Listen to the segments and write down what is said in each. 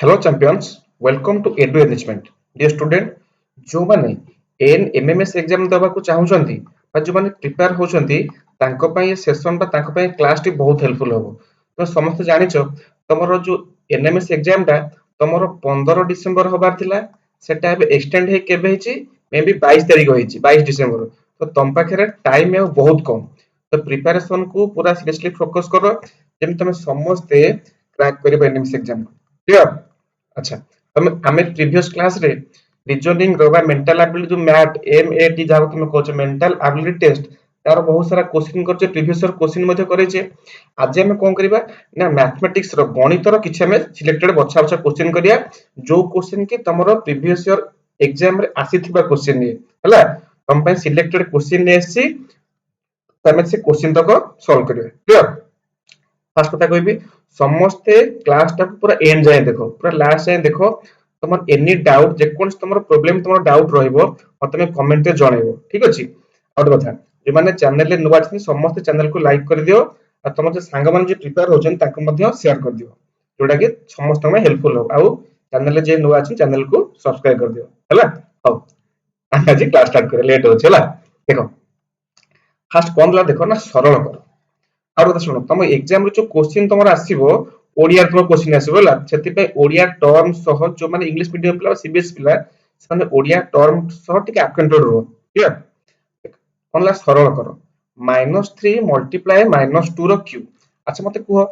Hello champions welcome to edu enrichment dear student जो माने N MMS exam देबा को चाहुचंती बा जो माने प्रिपेयर होचंती तांको पय ये सेशन बा तांको पय क्लास टी बहुत हेल्पफुल होबो तो समस्त जानिचो तमरो जो एनएमएस एग्जाम टा तमरो 15 डिसेंबर होबार थिला सेटा अब एक्सटेंड हे केबे हिची मे बी 22 तारिख होईची 22 डिसेंबर तो तम पाखरे टाइम है बहुत कम तो प्रिपरेशन को पूरा सीरियसली फोकस करो जेम तमे समस्त क्रैक करिबा एनएमएस एग्जाम क्लियर अच्छा तमे हमें प्रीवियस क्लास रे रीजनिंग रो बा मेंटल एबिलिटी जो मैथ एमएटी जाहो तुम कहछ मेंटल एबिलिटी टेस्ट तार बहुत सारा क्वेश्चन करछे प्रीवियस ईयर क्वेश्चन मध्ये करेछे आज हम कोन करबा ना मैथमेटिक्स रो गणित रो किछ हमें सिलेक्टेड बछा बछा क्वेश्चन करिया जो क्वेश्चन की तमरो प्रीवियस ईयर एग्जाम रे आसीथिबा क्वेश्चन ये हला तम पय सिलेक्टेड क्वेश्चन ने एसी तमे से क्वेश्चन तक सॉल्व करिया क्लियर फास्ट कथा कहबी समस्ते क्लास टा पूरा एंड जाए देखो पूरा लास्ट जाए देखो तुमर एनी डाउट जे कोन तुमर प्रॉब्लम तुमर डाउट रहइबो और तुम कमेंट रे जणाइबो ठीक अछि और कथा जे माने चैनल ले नुवा छी समस्त चैनल को लाइक कर दियो और तुम जे संग मान जे प्रिपेयर होजन ताको मध्ये शेयर कर दियो जोडा कि समस्त में हेल्पफुल हो आउ चैनल ले जे नुवा छी चैनल को सब्सक्राइब कर दियो हला हो आज क्लास स्टार्ट करे लेट हो चला देखो फास्ट कोन ला देखो ना सरल करो और कथा सुनो तुम एग्जाम रे जो क्वेश्चन तुमर आसीबो ओडिया तुम क्वेश्चन आसीबो होला सेति पे ओडिया टर्म सह जो माने इंग्लिश मीडियम पिला सीबीएस पिला से ओडिया टर्म सह टिके अक्वेंटेड रहो क्लियर कोनला सरल करो -3 मल्टीप्लाई -2 रो क्यूब अच्छा मते कुहो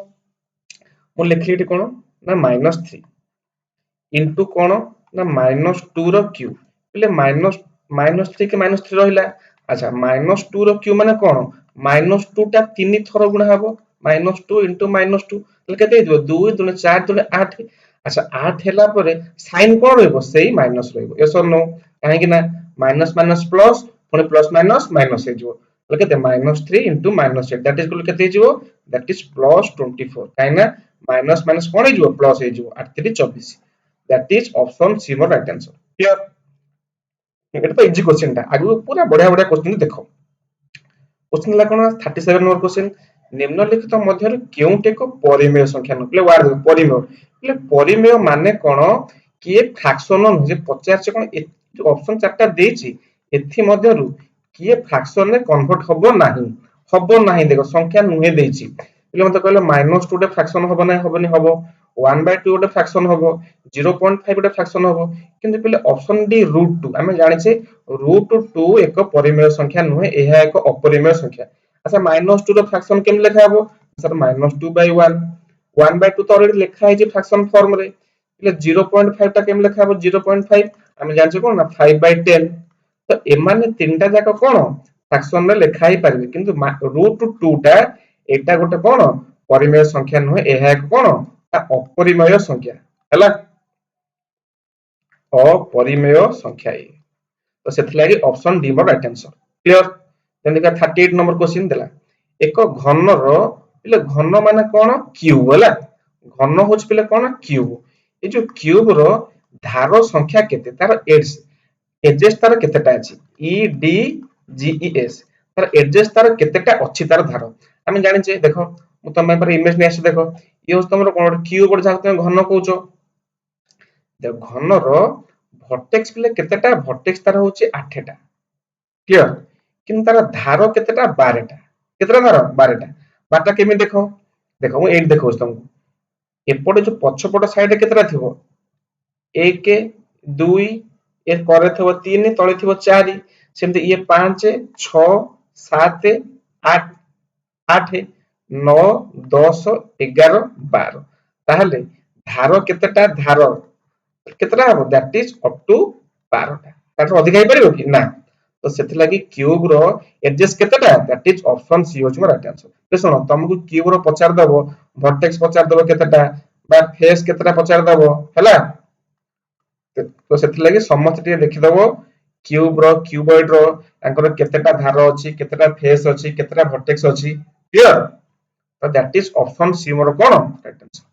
मु लिखली एटी कोन ना -3 इनटू कोन ना -2 रो क्यूब पले -3 के -3 रहिला अच्छा -2 रो क्यूब माने कोन -2 टा 3 थरो गुणा हबो -2 इनटू -2 तले केते दिबो 2 2 4 2 8 अच्छा 8 हेला परे साइन कोन रहइबो सेही माइनस रहइबो यस और नो काहे कि ना माइनस माइनस प्लस पुनी प्लस माइनस माइनस हे जिवो तले केते -3 इनटू -8 दैट इज इक्वल केते जिवो दैट इज +24 काहे ना माइनस माइनस कोन हे जिवो प्लस हे जिवो 8 3 24 that is option C more right answer clear एटा तो इजी क्वेश्चन टा आगु पूरा बढ़िया बढ़िया क्वेश्चन देखो क्वेश्चन ला कोन 37 नंबर क्वेश्चन निम्नलिखित मध्यरु केउटे को परिमेय संख्या न प्ले वार्ड परिमेय प्ले परिमेय माने कोन किए फ्रैक्शन न जे 50 से कोन जो ऑप्शन चारटा देछि एथि मध्यरु किए फ्रैक्शन ने कन्वर्ट हबो नाही देखो संख्या नुहे देछि प्ले मते कहले -2 टे फ्रैक्शन हबो नाही हबोनी हबो 1/2 गोटे फ्रैक्शन हबो 0.5 गोटे फ्रैक्शन हबो किंतु पहिले ऑप्शन डी √2 हमें जानि छे √2 एक परिमेय संख्या नुहे एहा एक अपरिमेय संख्या अच्छा -2 रो फ्रैक्शन केम लिखा हबो सर -2/1 1/2 तो ऑलरेडी लिखा है जे फ्रैक्शन फॉर्म रे એટલે 0.5 टा केम लिखा हबो 0.5 हमें जानि छे कोन ना 5/10 तो एमाने तीनटा जाक कोन फ्रैक्शन रे लिखा ही परबे किंतु √2 टा एटा गोटे कोन परिमेय संख्या नुहे एहा एक कोन अपरिमेय संख्या हला अपरिमेय संख्या तो सेथ लागि ऑप्शन डी मोर राइट आंसर क्लियर देन देखा 38 नंबर क्वेश्चन देला एक घन रो पिले घन माने कोन क्यूब हला घन होच पिले कोन क्यूब ए जो क्यूब रो धार संख्या केते तार एजेस तार केतेटा अछि E D G E S तार एजेस तार केतेटा अछि तार धार हम जानि छे देखो मु तमे पर इमेज ने आसे देखो ये होस तमरो कोन क्यूब बोल जाक तमे घन कहउछो देखो घन रो वर्टेक्स पिले केतेटा वर्टेक्स तार होची 8 टा क्लियर किन तार धार केतेटा 12 टा केतेटा धार 12 टा 12 टा केमि देखो देखो मु एट देखो तुमको एपटे जो पछपट साइड केतेटा थिबो 1 2 ए करे थिबो 3 तळे थिबो 4 सेमते ये 5 6 7 8 8 9 10 11 12 ताहले धार केतेटा धार केतेटा हबो दैट इज अप टू 12 टा तार अधिक हे परिबो कि ना तो सेथ लागि क्यूब रो एडजस्ट केतेटा दैट इज ऑप्शन सी होच मोर राइट आंसर तो सुनो तुमको क्यूब रो पचार दबो वर्टेक्स पचार दबो केतेटा बा फेस केतेटा पचार दबो हैला तो सेथ लागि समस्त टे देखि दबो क्यूब रो क्यूबॉइड रो अंकर केतेटा धार अछि केतेटा फेस अछि केतेटा वर्टेक्स अछि क्लियर तो दैट इज ऑप्शन सी मोर कोन राइट आंसर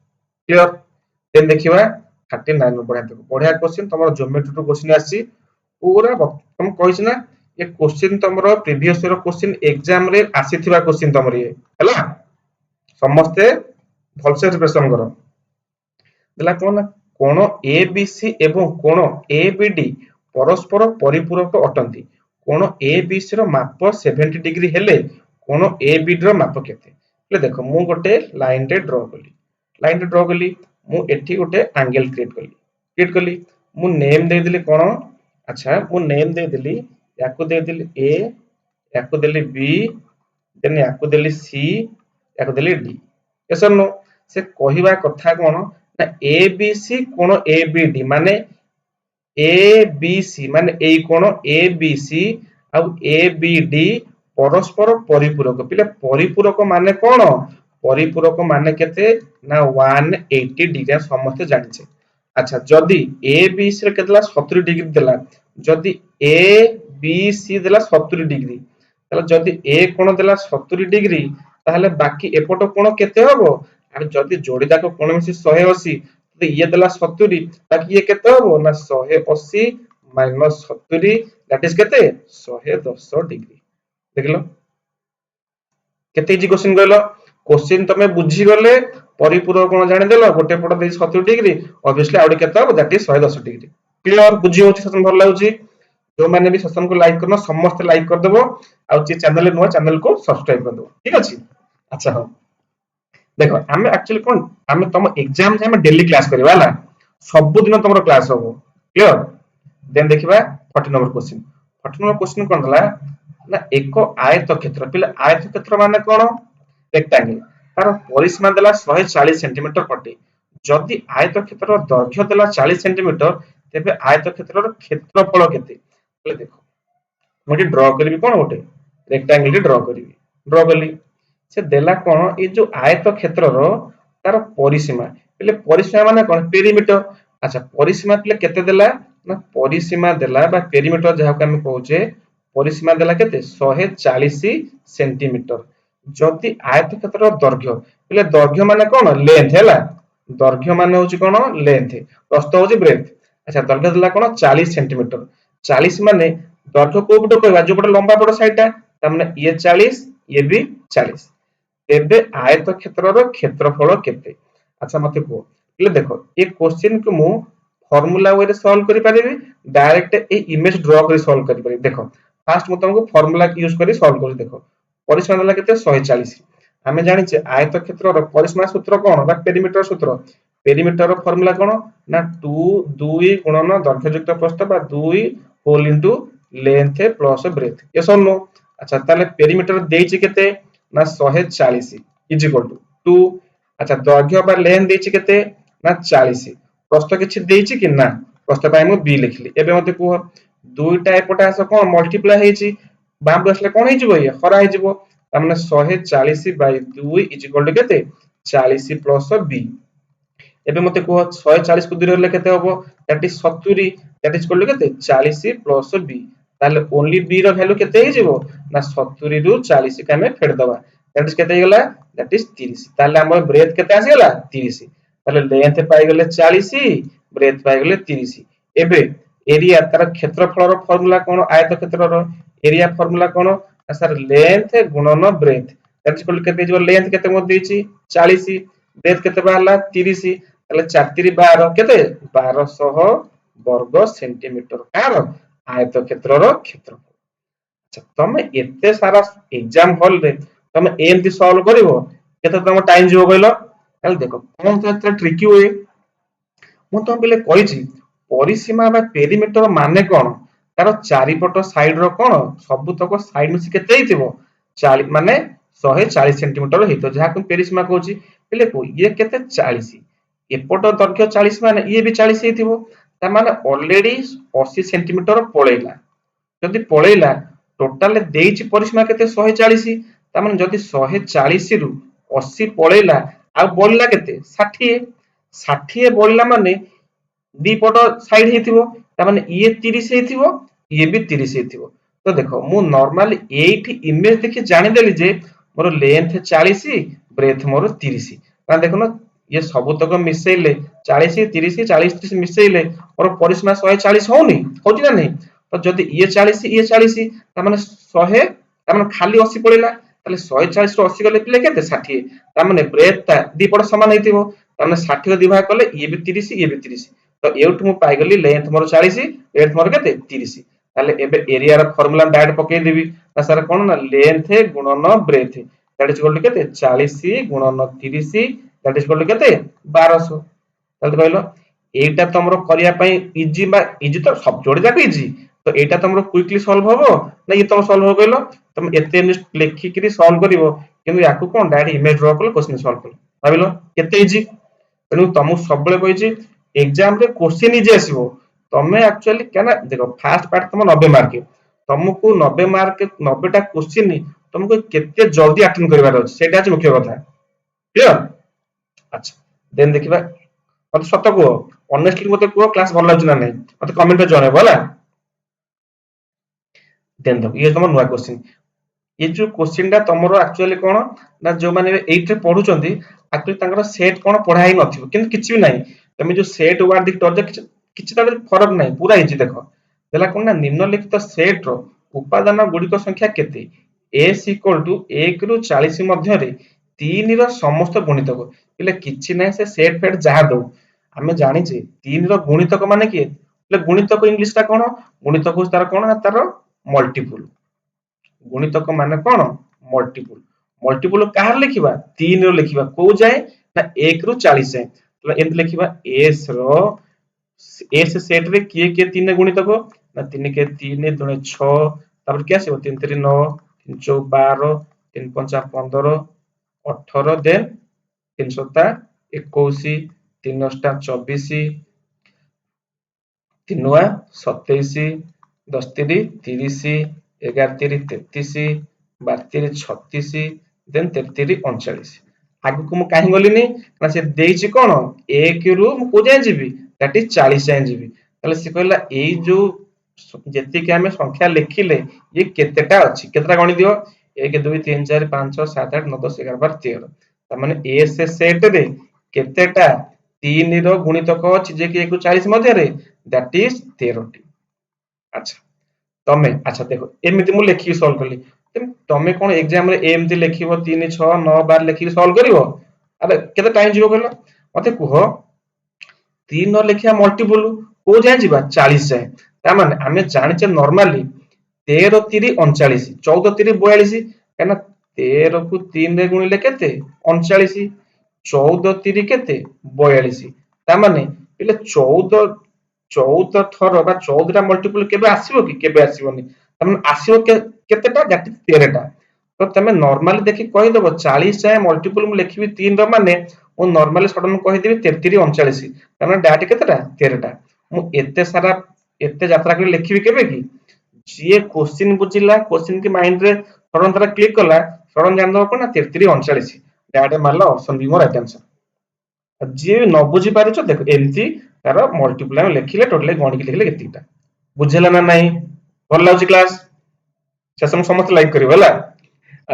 क्लियर देन देखिबा 39 नंबर देखो बढ़िया क्वेश्चन तमरो ज्योमेट्री टू क्वेश्चन आसी पूरा तुम कहिस ना ये क्वेश्चन तमरो प्रीवियस ईयर क्वेश्चन एग्जाम रे आसीथिबा क्वेश्चन तमर ये हैला समस्ते भलसे प्रिपरेशन करो देला कोन कोण एबीसी एवं कोण एबीडी परस्पर परिपूरक अटंती। कोण एबीसी रो माप 70 डिग्री हेले कोण एबीडी रो माप केते? ले देखो मु गोटे लाइन रे ड्रॉ कली मु एठी गोटे एंगल क्रिएट कली मु नेम दे देली कोन? अच्छा मु नेम दे देली याकू दे देली ए, याकू देली बी, देन याकू देली सी, याकू देली डी। यस और नो? से कहिबा कथा कोन ना ए बी सी कोन ए बी डी माने ए बी सी माने एई कोन ए बी सी आ ए बी डी परस्पर परिपूरक। पिले परिपूरक माने कोन? परिपूरक माने केते ना 180 डिग्री समस्त जानिछे। अच्छा जदी ए बी सी रे केतला 70 डिग्री देला, जदी ए बी सी देला 70 डिग्री ताले जदी ए कोण देला 70 डिग्री ताहले बाकी एपट कोण केते हबो? आ जदी जोड़ी दाको कोण मिसी 180 तो ये देला 70 बाकी ये केते हबो ना 180 माइनस 70 दैट इज केते 110 डिग्री। देखलो केते इजी क्वेश्चन गलो? क्वेश्चन तमे बुझी गले परिपूरक कोण जानि देलो गोटे पट दे 70 डिग्री ऑब्वियसली आउडी केते हबो दैट इज 110 डिग्री। क्लियर बुझी होची सेशन भल लागुची? जो माने भी सेशन को लाइक करनो समस्त लाइक कर देबो आ जे चैनल नुवा चैनल को सब्सक्राइब कर देबो। ठीक अछि? अच्छा हो देखो हमें एक्चुअली कोन हमें तुम एग्जाम जे हमें डेली क्लास करबा हला सब दिन तुमरो क्लास होबो। क्लियर? देन देखिबा 40 नंबर क्वेश्चन। 40 नंबर क्वेश्चन कोन दला ना एक आयत क्षेत्र। पिले आयत क्षेत्र माने कोन? रेक्टेंगल। तार परिसीमा देला 140 सेंटीमीटर पटे। जदि आयत क्षेत्र दैर्घ्य देला 40 सेंटीमीटर तेबे आयत क्षेत्रर क्षेत्रफल केते? ले देखो मोटी ड्रॉ करबी कोन गोटे रेक्टेंगल डी ड्रॉ करली से देला कोन ए जो आयत क्षेत्रर तार परिसीमा। पिले परिसीमा माने कोन? पेरीमीटर। अच्छा परिसीमा पिले केते देला ना परिसीमा देला बा पेरीमीटर जहा को हम कहूचे परिसीमा देला केते 140 सेंटीमीटर। जदि आयत क्षेत्रर दैर्घ्य पिले दैर्घ्य माने कोन? लेंथ हैला। दैर्घ्य माने होची कोन? लेंथ। प्रस्थ होची ब्रेथ। अच्छा दैर्घ्य देला कोन? 40 सेंटीमीटर। 40 माने दैर्घ्य को पट कहबा जो पट लंबा पट साइडटा त माने ये 40 ये भी 40। एबे आयत क्षेत्रर क्षेत्रफल केते? अच्छा मते को ले देखो ए क्वेश्चन को मु फार्मूला वे रे सॉल्व करि परिबी डायरेक्ट ए इमेज ड्रॉ करि सॉल्व करि परिबी। देखो फर्स्ट मु तुमको फार्मूला यूज करि सॉल्व करि देखो परिसीमा देला केते 140। हमें जानि छे आयत क्षेत्रर परिसीमा सूत्र कोन बा पेरीमीटर सूत्र। पेरीमीटर रो फार्मूला कोन ना 2 गुणन दैर्घ्य युक्त प्रस्थ बा 2 whole into length plus breadth. Yes और नो? अच्छा ताले पेरीमीटर देइछि केते ना 140 इज इक्वल टू 2। अच्छा दैर्घ्य बा लेंथ देइछि केते ना 40। प्रस्थ किछि देइछि कि ना प्रस्थ पाइ मु b लिखली। एबे मते को दुईटा एपटा आस कोन मल्टीप्लाई हेछि बाम बसले कोन हेजिबो ये हरा हेजिबो त माने 140 बाय 2 इज इक्वल टू केते 40 प्लस b। एबे मते को 140 को दूर ले केते होबो that is 70 that is equal to केते 40 प्लस b। ताले ओनली b रो वैल्यू केते हेजिबो ना 70 रु 40 के हमें फेड दबा दैट इज केते हे गेला दैट इज 30। ताले हमर ब्रेथ केते आसी गेला 30। ताले लेंथ पाई गेले 40 ब्रेथ पाई गेले 30। एबे एरिया तार क्षेत्रफल रो फार्मूला कोन? आयत क्षेत्र रो एरिया फार्मूला कोन? सर लेंथ गुणन breadth that is equal to केते जो लेंथ केते मो देछि 40 ब्रेथ केते बाहला 30 ताले 4 3 12 केते 1200 वर्ग सेंटीमीटर कार आयत क्षेत्र रो क्षेत्रफल। अच्छा तमे एते सारा एग्जाम हॉल रे तमे एमती सॉल्व करिवो केते तम टाइम जिवो कहलो? ताले देखो कोन तो एते ट्रिकी होय मु तो पहिले कहिछि परिसीमा बा पेरीमीटर माने कोन? तार चारिपट साइड रो कोन सब तक साइड मिसी केते हिथिबो 40 माने 140 सेंटीमीटर हेतो जहा को पेरीसीमा कहूछि। पहिले को ये केते 40 एपट दैर्घ्य 40 माने ये भी 40 हेथिबो ता माने ऑलरेडी 80 सेंटीमीटर पळेला। जदि पळेला टोटल देइछि परिसीमा केते 140 ता माने जदि 140 रु 80 पळेला आ बोलला केते 60 60 बोलला माने दी पट साइड हेथिबो ता माने ये 30 हेथिबो ये भी 30 हेथिबो। तो देखो मु नॉर्मली एठी इमेज देखि जानि देली जे मोर लेंथ 40 ब्रेथ मोर 30 ना देखो ना ये सब तक मिसेइले 40 30 40 30 मिसेइले और परिसीमा 140 होउनी होउची ना नहीं? तो जदि ये 40 ये 40 ता माने 100 ता माने खाली 80 पळेला ताले 140 रु 80 गले पिले केते 60 ता माने ब्रेथ ता दी पट समान हेतिबो ताने 60 को दिभाग कले ये भी 30 ये भी 30 तो एउठ मु पाई गली लेंथ मोर 40 ब्रेथ मोर केते 30 ताले एबे एरिया रा फार्मूला डायरेक्ट पके देबी ना सर कोन ना लेंथ गुणन breadth that is equal to केते 40 गुणन 30 दैट इज इक्वल टू केते 1200 ताले कहलो एटा तमरो करिया पई इजी बा इजी तो सब जोड़े जाक इजी तो एटा तमरो क्विकली सॉल्व होबो ना ये तम सॉल्व हो गइलो तुम एते लेखि करी सॉल्व करिवो किंतु याकू कोन डायरेक्ट इमेज ड्रा कर क्वेश्चन सॉल्व कर भाबिलो केते इजी तेणु तुमको सब कही एग्जाम रे क्वेश्चन इजी आसीबो तमे एक्चुअली क्या देखो फास्ट पार्ट तुम 90 मार्क तुमको 90 मार्क 90 टा क्वेश्चन तुमको केते जल्दी अटेंड करबार अछि सेटा अछि मुख्य कथा क्लियर अच्छा देन देखिबा मत सत को ऑनेस्टली मते को क्लास भल लागछ ना नै मते कमेंट रे जणाइबो होला देन दो ये तुम नुआ क्वेश्चन ये जो क्वेश्चन टा तमरो एक्चुअली कोन ना जो माने 8 रे पढुचंदी एक्चुअली तांकर सेट कोन पढाई नथिबो किंतु किछि भी नाही तमे जो सेट वार्ड दिख टॉर्च किछि तार फरक नाही पूरा इजी देखो देला कोन ना निम्नलिखित सेट रो उपादान गुडी को संख्या केते s इक्वल टू 1 रु 40 मध्य रे 3 रो समस्त गुणितक इले किछि नाही से सेट फेट जहा दो हमें जानि जे 3 रो गुणितक माने की इले गुणितक इंग्लिश ता कोन गुणितक तार कोन तार मल्टीपल गुणितक माने कोन मल्टीपल मल्टीपल कहार लिखिबा 3 रो लिखिबा को जाय ना 1 रु 40 जाय तो एंत लिखिबा s रो s सेट रे किए 3 गुणितक ना 3 के 3 दुने 6 तापर क्या आसीबो 3 3 9 3 4 12 3 5 15 18 देन 3 7 21 3 8 24 3 9 27 10 3 30 11 3 33 12 3 36 देन 33 39 आगु को मु काहे गलिनी ना से देइछि कोन 1 रु मु को जाय जिवि दैट इज 40 जाय जिवि तले से कहला एई जो जेति के हमें संख्या लिखिले ये केतेटा अछि केतेटा गणि दियो 1 2 3 4 5 6 7 8 9 10 11 12 13 त माने ए से सेट रे केतेटा 3 रो गुणितक अछि जे कि 1 रु 40 मध्य रे दैट इज 13 टी अच्छा तमे अच्छा देखो एमिति मु लेखि सॉल्व करली तमे कोन एग्जाम रे एमिति लेखिबो 3 6 9 12 लेखि सॉल्व करिवो अरे केते टाइम जीवो कहलो मते कुहो 3 न लेखिया मल्टीपल को जाय जीवा 40 जाय ता माने हमें जानिचे नॉर्मली 13 3 39 14 3 42 काना 13 को 3 रे गुणिले केते 39 14 3 केते 42 ता माने पिले 14 14 थर बा 14 टा मल्टीपल केबे आसीबो कि केबे आसीबोनी तमे आसीबो केतेटा दैट इज 13 टा तो तमे नॉर्मली देखि कहि देबो 40 जाय मल्टीपल मु लिखिबी 3 रो माने मु नॉर्मली सडन कहि देबी 33 39 तमे डाट केतेटा 13 टा मु एते सारा एते यात्रा कर लिखिबी केबे कि जे क्वेश्चन बुझिला क्वेश्चन के माइंड रे सडन तारा क्लिक कला सडन जान दो कोन 33 39 डाट मारला ऑप्शन बी मोर राइट आंसर जे न बुझी पारिछो देखो एमती तार मल्टीप्लाई लिखिले टोटली गणिक लिखिले केतिटा बुझेला ना नाही भल लागछि क्लास सेसम समस्त लाइक करिवो हला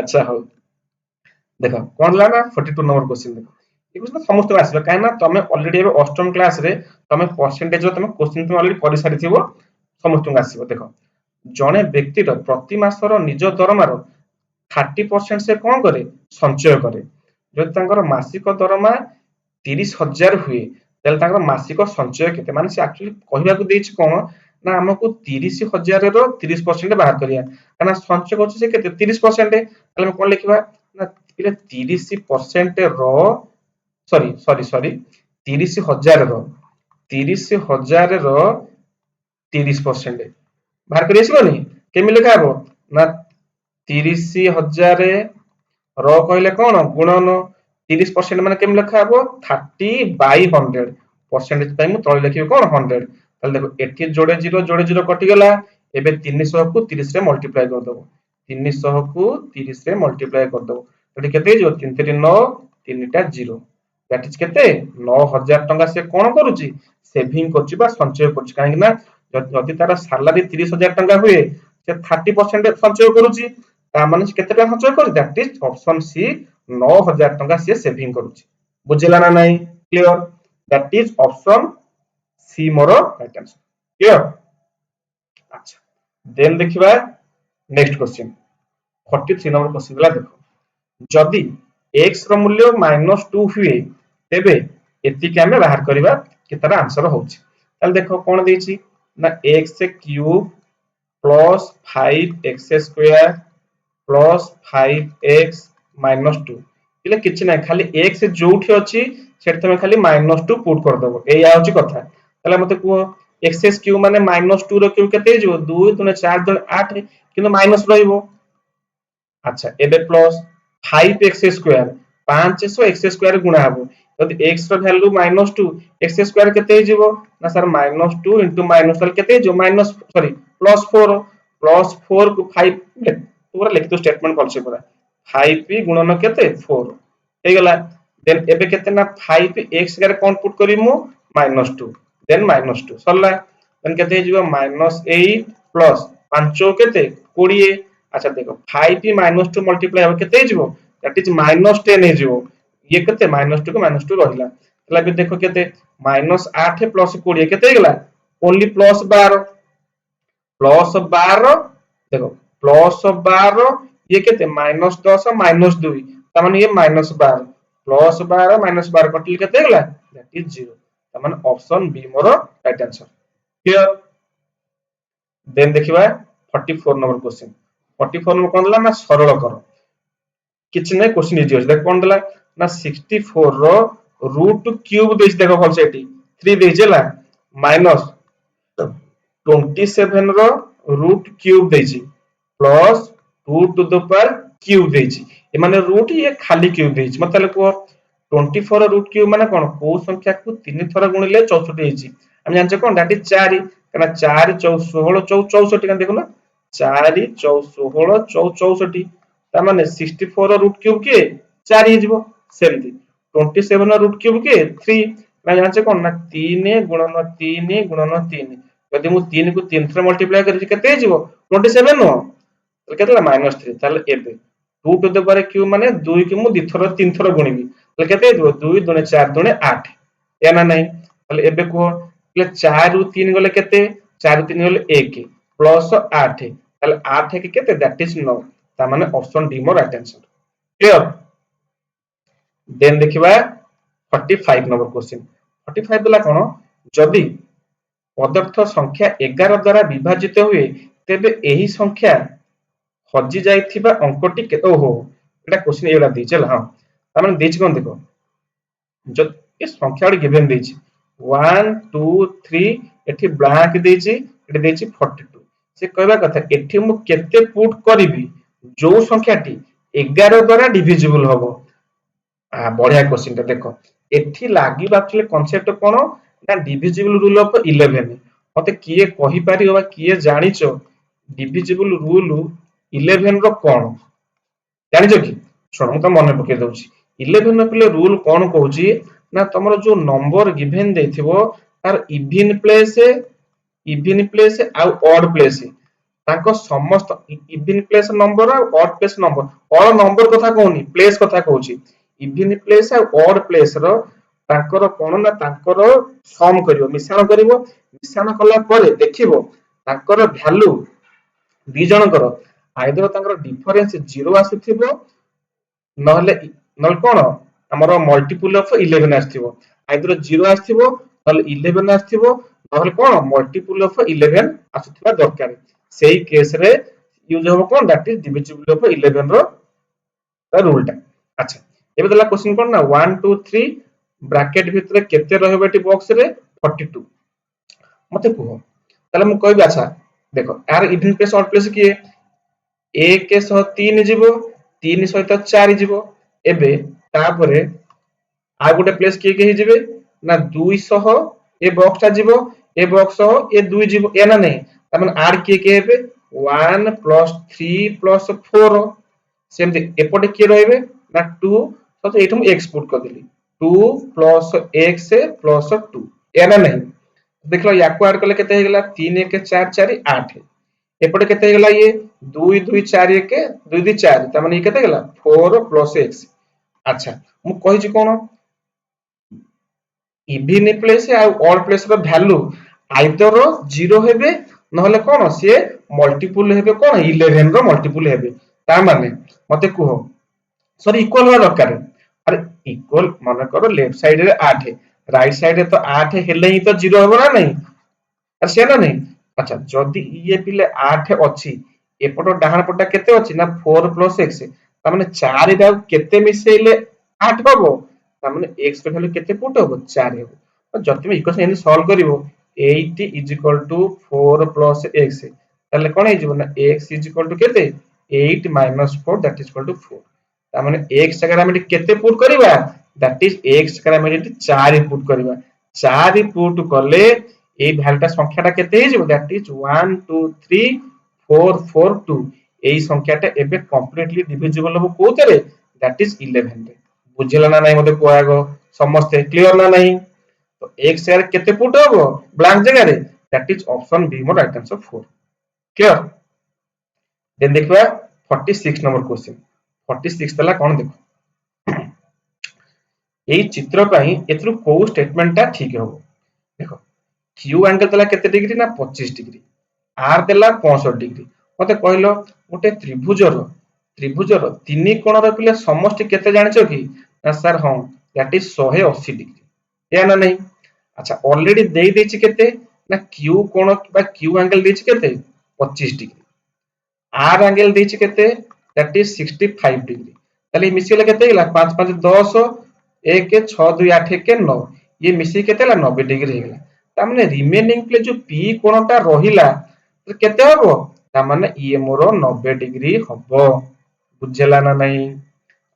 अच्छा हो देखो कोन ला ना 42 नंबर क्वेश्चन देखो ये क्वेश्चन समस्त आसीबा काहे ना तमे ऑलरेडी एबे अष्टम क्लास रे तमे परसेंटेज रो तमे क्वेश्चन तमे ऑलरेडी करि सारिथिबो समस्त आसीबो देखो जणे व्यक्ति रो प्रति मासर निज दरमार 30% से कोन करे संचय करे जदि तांकर मासिक दरमा 30,000 हुए तेल तांकर मासिक संचय केते माने से एक्चुअली कहिबा को देछि कोन ना हमको 30,000 रो 30% बाहर करिया काना संचय होछि से केते 30% ताले हम कोन लिखिबा ना पिले 30% रो सॉरी सॉरी सॉरी 30,000 रो 30,000 रो 30% बाहर करिया सिबोनी केमि लिखा हबो ना 30,000 रो कहले कोन गुणन 30% माने केम लिखा हबो 30/100 परसेंटेज टाइम तळे लिखिबो कोन 100 ताले देखो एठी जोड़े 0 कटि गला एबे 300 को 30 रे मल्टीप्लाई कर दबो 300 को 30 रे मल्टीप्लाई कर दबो तो केते जो 3 3 9 3 टा 0 दैट इज केते 9000 टंका से कोन करूची सेविंग करची बा संचय करची काहे ना जदि तार सैलरी 30,000 टंका हुए से 30% संचय करूची ता माने केते टंका संचय करू दैट इज ऑप्शन सी 9000 टंका से सेविंग करूची बुझिला ना नाही clear that is option C more right answer clear अच्छा देन देखिबा नेक्स्ट क्वेश्चन 43 नंबर क्वेश्चन ला देखो जदि x रो मूल्य -2 हुए तेबे एतिक आमे बाहर करबा कि तार आंसर होउची ताले देखो कोन देछि ना x cube plus 5x square plus 5x minus 2 इले किछि नै खाली x जोठी अछि सेठ तमे खाली -2 पुट कर दबो एया होची कथा ताले मते को x क्यूब माने -2 रो क्यूब केते हिजो 2 3 4 2 8 किंतु माइनस रहिबो अच्छा एबे plus 5x square 500 x square गुणा हबो यदि x रो वैल्यू -2 x स्क्वायर केते हिजो ना सर -2 इनटू माइनस ताले केते हिजो माइनस सॉरी +4 को 5 पूरा लिख दो स्टेटमेंट कॉल से पूरा 5p गुणन केते 4 हे गला देन एबे केते ना 5x गारे कोन पुट करी मु -2 देन -2 सरला देन केते हिजो -8 प्लस 5 केते 20 अच्छा देखो 5p -2 मल्टीप्लाई हो केते हिजो दैट इज -10 हिजो ये केते -2 को -2 रहिला तला भी देखो केते -8 प्लस 20 केते गेला ओनली +12 देखो +12 ये केते -10 -2 त माने ये -12 +12 -12 कटिल केते गेला दैट इज 0 त माने ऑप्शन बी मोर राइट आंसर क्लियर देन देखिबा 44 नंबर क्वेश्चन 44 नंबर कोन दला ना सरल करो किछ नै क्वेश्चन इजी अछि देख कोन दला ना 64 रो रूट क्यूब देछ देखो भल से एटी 3 देछला माइनस 27 रो रूट क्यूब देछि plus 2 to the power cube देछि ए माने रूट ये खाली क्यूब देछि मतलब को 24 रूट क्यूब माने कोन को संख्या को 3 थरा गुणिले 64 देछि हम जानछे कोन दैट इज 4 कना 4 16 64 का देखो ना 4 16 64 ता माने 64 रूट क्यूब के 4 ही जिवो सेमती 27 रूट क्यूब के 3 ना जानछे कोन ना 3 गुणन 3 गुणन 3 यदि मु 3 को 3 थरा मल्टीप्लाई करि केते जिवो 27 नो तो केतला -3 ताले एबे 2 टू द पावर क्यूब माने 2 के मु 2 थरा 3 थरा गुणिबी तो केते जिवो 2 2 4 2 8 या ना नहीं ताले एबे को 4 रु 3 गले केते 4 रु 3 गले 1 प्लस 8 ताले 8 के केते दैट इज 9 ता माने ऑप्शन डी मोर राइट आंसर क्लियर देन देखिबा 45 नंबर क्वेश्चन 45 दला कोन जदी पदार्थ संख्या 11 द्वारा विभाजित हुए तेबे एही संख्या हजि जाइथिबा अंकटी के ओहो एटा क्वेश्चन एटा दी चल हां त माने देछि कोन देखो जो ये संख्या रे गिवन देछि 1 2 3 एठी ब्लैंक देछि एठी देछि 42 से कहबा कथा एठी मु केते पुट करिवि जो संख्याटी 11 द्वारा डिविजिबल होबो बढ़िया क्वेश्चन ता देखो एठी लागिबा एक्चुअली कांसेप्ट कोन ना डिविजिबल रूल ऑफ 11 मते किए कहि पारिबा किए जानिचो डिविजिबल रूल 11 रो कोन जानिचो कि सुन त मने पके दउची 11 नो पिले रूल कोन कहूची ना तमरो जो नंबर गिवन देथिबो तार इवन प्लेस आ ऑड प्लेस ताको समस्त इवन प्लेस नंबर आ odd place number odd number कथा कहूनी प्लेस कथा कहूची इवन प्लेस आ ऑड प्लेस रो तांकर कोन ना तांकर सम करिवो मिश्रण कला परे देखिबो तांकर वैल्यू दी जनकर आइदर तांकर डिफरेंस 0 आसीथिबो नहले नहले कोन हमर मल्टीपल ऑफ 11 आसीथिबो आइदर 0 आसीथिबो नहले 11 आसीथिबो नहले कोन मल्टीपल ऑफ 11 आसीथिबा दरकार सेही केस रे यूज हो कोन दैट इज डिविजिबल ऑफ 11 रो रूल टा अच्छा एबे दला क्वेश्चन कोन ना 1 2 3 ब्रैकेट भितरे केते रहबे टी बॉक्स रे 42 मते कहो ताले मु कहबी अच्छा देखो यार इवन प्लेस ऑड प्लेस किए 1 के सह 3 जीवो 3 सहित 4 जीवो एबे तापरे आ गुटे प्लेस किए के हिजिबे ना 2 सह ए बॉक्स ता जीवो ए बॉक्स सह ए 2 जीवो ए ना नहीं त माने आर किए के हेबे 1 प्लस 3 प्लस 4 सेमते एपटे के रहबे ना 2 तो एठम एक्सपोर्ट कर देली 2 प्लस x प्लस 2 या ना नहीं देख लो याको ऐड करले केते हे गेला 3 1 4 4 8 एपटे केते हे गेला ये 2 2 4 1 2 2 4 त माने केते गेला 4 प्लस x अच्छा मु कहि छी कोन इवन प्लेस आ ऑड प्लेस रो वैल्यू आइदर 0 हेबे नहले कोन से मल्टीपल हेबे कोन 11 रो मल्टीपल हेबे ता माने मते कहो सॉरी इक्वल होना दरकार अरे इक्वल माने करो लेफ्ट साइड रे 8 राइट साइड रे तो 8 हेले ही तो 0 हो ना नहीं से ना नहीं। अच्छा जदि ये पिले 8 अछि एपट डाहाण पटा केते अछि ना 4 प्लस x ता माने 4 रे केते मिसेइले 8 हबो ता माने x रे वैल्यू केते पुट हबो 4 हबो। तो जति में इक्वेशन एनी सॉल्व करिवो 8 is equal to 4 plus x ताले कोन हे जिवो ना x इज इक्वल टू केते 8 minus 4 that is equal to 4 ता माने x जगह हम केते पुट करिवा दैट इज x जगह हम 4 पुट करिवा 4 पुट कले এই ভ্যালুটা সংখ্যাটা কেতে হইଯିବ দ্যাট ইজ 1 2 3 4 4 2 এই সংখ্যাটা এবে কমপ্লিটলি ডিভিজিবল হবো কোতরে দ্যাট ইজ 11 রে বুঝিলা না নাই মতে কোয়া গো সমস্তে ক্লিয়ার না নাই তো x এর কেতে পুট হবো ব্ল্যাঙ্ক জায়গায় that is option B more right answer 4 clear then দেখবা 46 নম্বর क्वेश्चन 46 তলা কোন দেখো এই চিত্র পাই এতরু কোউ স্টেটমেন্টটা ঠিক হবো দেখো क्यू एंगल देला केते डिग्री ना 25 डिग्री आर देला 65 डिग्री मते कहलो गोटे त्रिभुजर तीन कोणर पिले समष्टि केते जानिछो कि ना सर हां दैट इज 180 डिग्री या ना नहीं। अच्छा ऑलरेडी देई देछि केते ना क्यू कोण बा क्यू एंगल देछि केते 25 डिग्री आर एंगल देछि केते दैट इज 65 डिग्री ताले मिसिले केते हिला 5 5 10 1 6 2 8 1 9 ये मिसी केते ला 90 डिग्री हिला ता माने रिमेनिंग प्ले जो पी कोणटा रहिला तो केते हबो ता माने ये मोर 90 डिग्री हबो बुझला ना नहीं।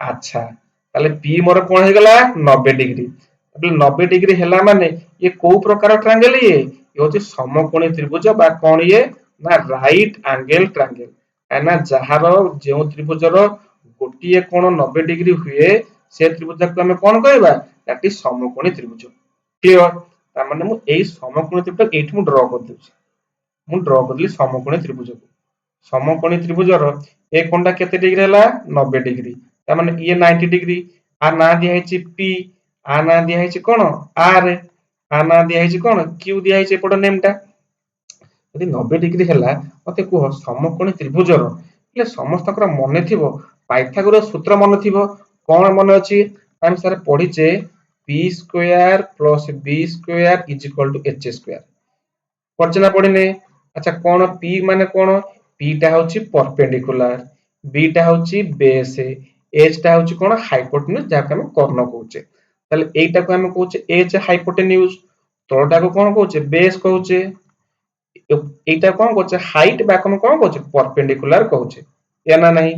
अच्छा ताले पी मोर कोन हे गला 90 डिग्री ताले 90 डिग्री हेला माने ये को प्रकार ट्रायंगल ये होची समकोणी त्रिभुज बा कोन ये ना राइट एंगल ट्रायंगल एना जहार जे त्रिभुजर गोटिए कोण 90 डिग्री हुए से त्रिभुज को हमें कोन कहबा दैट इज समकोणी त्रिभुज क्लियर ता माने मु एई समकोणी त्रिभुज एठी मु ड्रा कर देउची मु ड्रा करली समकोणी त्रिभुज को समकोणी त्रिभुजर ए कोणटा केते डिग्री हला 90 डिग्री ता माने ये 90 डिग्री आ ना दिया हेची पी आ ना दिया हेची कोन आर आ ना दिया हेची कोन क्यू दिया हेची पड नेमटा यदि 90 डिग्री हैला मते कुह समकोणी त्रिभुजर ले समस्तकर मने थिबो पाइथागोरस सूत्र मने थिबो कोन मने अछि हम सर पढिचे p square plus b square is equal to h square पढ़चना पढ़िने। अच्छा कोन p माने कोन p टा होची परपेंडिकुलर b टा होची बेस h टा होची कोन हाइपोटेन्यूज जाका हम कर्ण कहूचे ताले एटा को हम कहूचे h हाइपोटेन्यूज तळटा को कोन कहूचे बेस कहूचे এইটা কোন করছে হাইট বা কোন কোন করছে পারপেন্ডিকুলার করছে या ना नहीं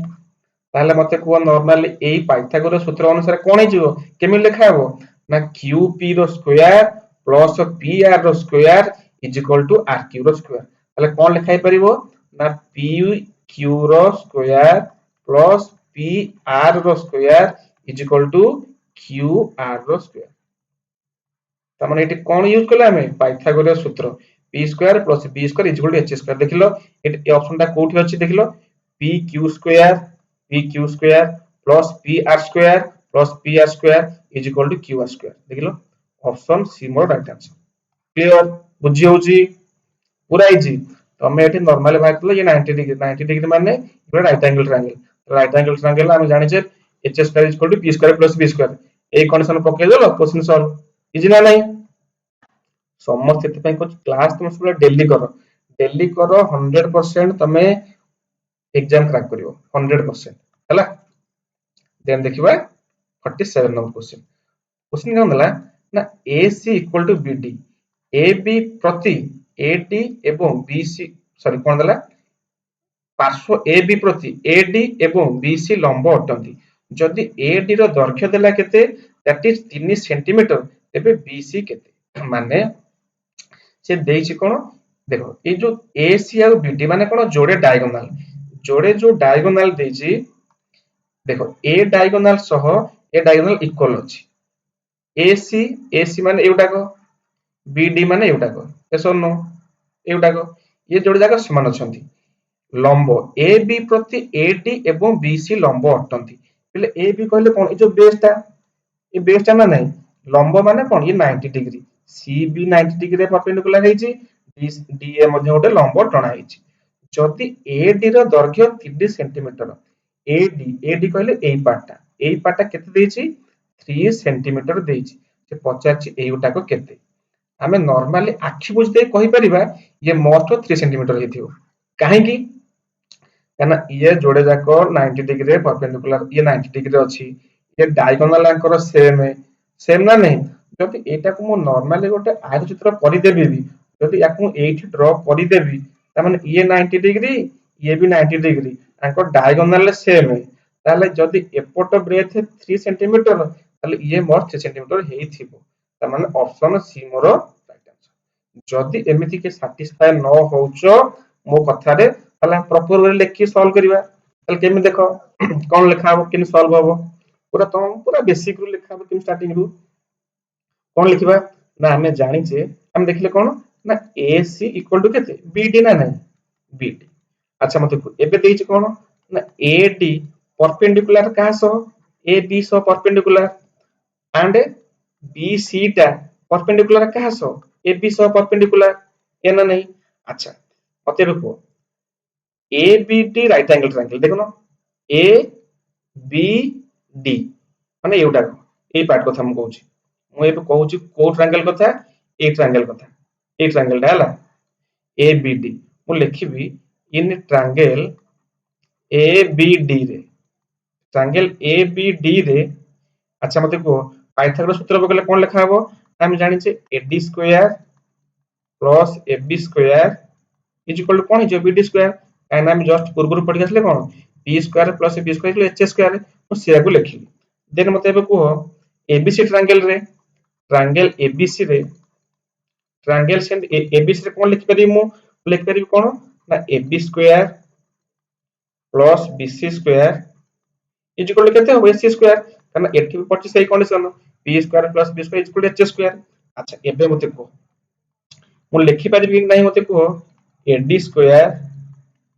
তাহলে মতে কোন নরমালি এই পাইথাগোরাস সূত্র অনুসারে কোন হইଯିବ কেমি লেখা হবো না qp র স্কয়ার প্লস pr র square is equal two rq র স্কয়ার তাহলে কোন লেখা হই পারিবো না pq র স্কয়ার প্লস pr র square is equal to qr র স্কয়ার তার মানে এটি কোন ইউজ করলে আমি পাইথাগোরাস সূত্র p square plus b square is equal to h square দেখিলো এই অপশনটা কোউঠি আছে দেখিলো pq square plus pr square plus pr square is equal to qr square দেখিলো option C more right answer clear बुझी होउची पूरा इजी तमे एठी नॉर्मली भागतलो ये 90 डिग्री माने ये राइट एंगल ट्रायंगल हम जानि छे h square is equal to p square plus b square ए कंडीशन पके देलो क्वेश्चन सॉल्व इजी ना नहीं समस्त एते कुछ क्लास तुम सब डेली करो 100% तमे एग्जाम क्रैक करियो 100% हला देन देखिबा 47 नंबर क्वेश्चन कोन दला ना AC equal to BD AB प्रति AD एवं BC सॉरी कोन दला पार्श्व AB प्रति AD एवं BC लंब अटंती जदि AD रो दैर्घ्य देला केते दैट इज 3 सेंटीमीटर एबे BC केते माने से देइछि कोन देखो ए जो AC और BD माने कोन जोड़े जो डायगोनल देइछि देखो ए डायगोनल सह ए डायगोनल इक्वल अछि AC माने एउटा को BD माने एउटा को एसो नो एउटा को ये जोड़ी जाक समान अछंती लंब AB प्रति AD एवं BC लंब अटंती पहले AB कहले कोन ए जो बेसटा ना नहीं लंब माने कोन ये 90 डिग्री CB 90 डिग्री परपेंडिकुलर हेछि DA मध्ये गोटे लंब टणा हेछि जदि AD रो दैर्घ्य 3 सेंटीमीटर AD कहले एई पार्टटा केते देछि 3 सेंटीमीटर देछि से पचार एई गोटाक केते आमे नॉर्मली आखि बुझते कहि परिबा ये मोस्ट 3 सेंटीमीटर हेथियो काहेकि काना ये जोड़े जाक 90 डिग्री रे परपेंडिकुलर ये 90 डिग्री रे अछि ये डायगोनल आंकर सेम सेम ना नहीं जदि एटा को मो नॉर्मली गोटे आयत चित्र करि देबी भी जदि याकू एठी ड्रॉ करि देबी त माने ये 90 डिग्री ये भी 90 डिग्री आंकर डायगोनल सेम ताले जदि एपट ब्रेथ 3 सेंटीमीटर ताले ये मोर 3 सेंटीमीटर हेइथिबो त माने ऑप्शन सी मोर राइट आंसर जदि एमिति के सैटिस्फाई न होउचो मो कथा रे ताले प्रॉपर वे लिखि सॉल्व करिवा ताले केमि देखो कोन लिखा हो केमि सॉल्व होबो पूरा बेसिक रू लिखा हो केमि स्टार्टिंग रू कोन लिखिबा ना हमें जानि जे हम देखले कोन ना AC इक्वल टू केते BD ना नहीं BD अच्छा मते एबे देइछ कोन ना AD परपेंडिकुलर का सो AB so perpendicular and BC टा परपेंडिकुलर का सो AB सो परपेंडिकुलर ए ना नहीं अच्छा मते रुको ABD राइट एंगल ट्रायंगल देखो ना ABD माने एउटा ए पार्ट कथा हम कहूची मु एबे कहूची को ट्रायंगल कथा ए ट्रायंगल कथा ए ट्रायंगल टा हला ABD मु लिखिबी इन ट्रायंगल ABD रे ट्रायंगल ABD रे अच्छा मते को पाइथागोरस सूत्र बगले कोन लिखा हबो हम जानि छे AD square plus AB square is equal to कोन जो BD स्क्वायर काहे हम जस्ट पूर्व पढ़ि आसले कोन B square plus B square equal H square मु सेया को लिखिली देन मते एबे को ABC ट्रायंगल रे ट्रायंगल ABC रे ट्रायंगल सेंड ABC रे कोन लिख परिबी मु लिख परिबी कोन ना AB square plus BC square is equal to केते हो AC स्क्वायर काना एठी भी पड़छि सही condition B square plus B square is equal to H square अच्छा एबे मते को मु लिखि परिबी कि नहीं मते को AD square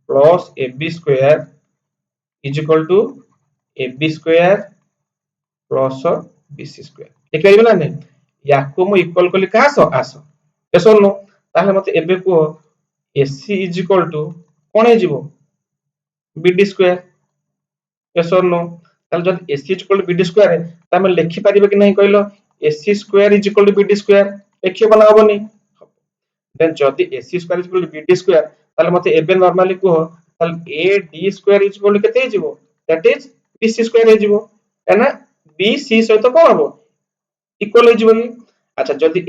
plus AB square is equal to AB square plus BC square लिख परिबे ना नहीं याको मु इक्वल कली का आसो एसो नो ताले मते एबे को AC इज इक्वल टू कोन हे जिवो BD स्क्वायर एसो नो ताले जद AC is equal to BD square त हम लिखि परिबे कि नहीं कहलो AC square is equal to BD square लिखियो बना होबनी देन जदी AC square is equal to BD square ताले मते एबे नॉर्मली को ताले AD square is equal to केते हे जिवो दैट इज BC स्क्वायर हे जिवो एना BC सहित कोन हबो इक्वल हे जिवो अच्छा जदी